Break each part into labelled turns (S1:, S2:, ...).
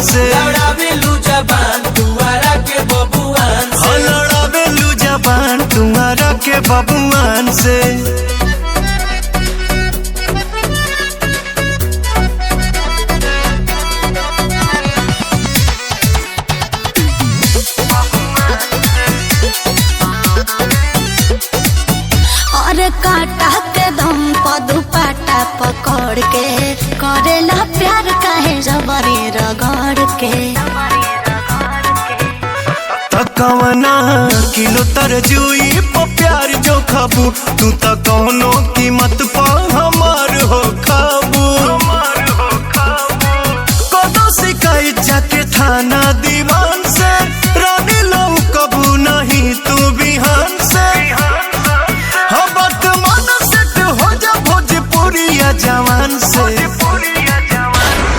S1: से।
S2: लड़ावेलू जबान तुआरा के बबुआन से।
S1: लड़ावेलू जबान तुम्हारा के बबुआन से।
S3: और काटा के दम पर दुपट्टा पकड़ के करेला प्यार काहे जबरी रगड़ के।
S1: कवना किलो तरजुई पर प्यार जो खाबू तू तो कौनो कीमत पर हमार हो खाबू। कदो शिकायत जाके थाना दीवान से रानी लो कबू नहीं तू बिहान से। हबत मन सेट हो जा भोजपुरिया जवान से।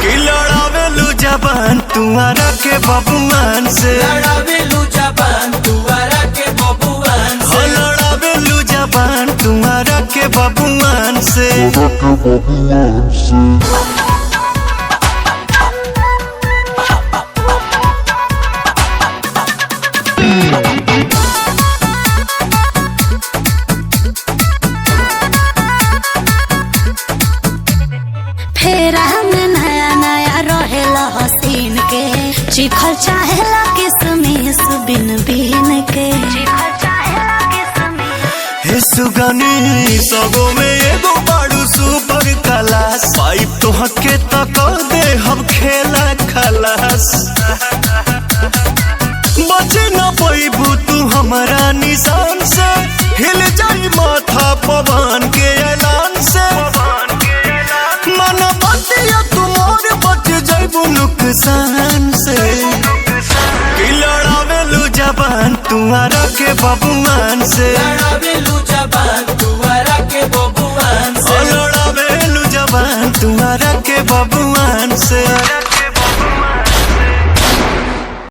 S1: कि लड़ावेलू जबान तुम्हारा के बबुआन से।
S2: लड़ावेलू जबान तुआरा के बबुआन से।
S1: लड़ावेलू जबान तुम्हारा के बबुआन से।
S3: फेरा में नया नया रहेला हसीन के चिखल चाहेला किसमिस बिन बिन के।
S1: हे सुगनी सगो में एगो बाड़ू सुपर क्लास पाइप तो हके तक दे हम खेला खलास। बचे न पैबू तू हमारा निशान से। हिल जाई माथा पवन के ऐलान से। मन बतिया तुम्हार बच जाइबू नुकसान से। कि लड़ावेलू जबान तुम्हारा के बबुआन से।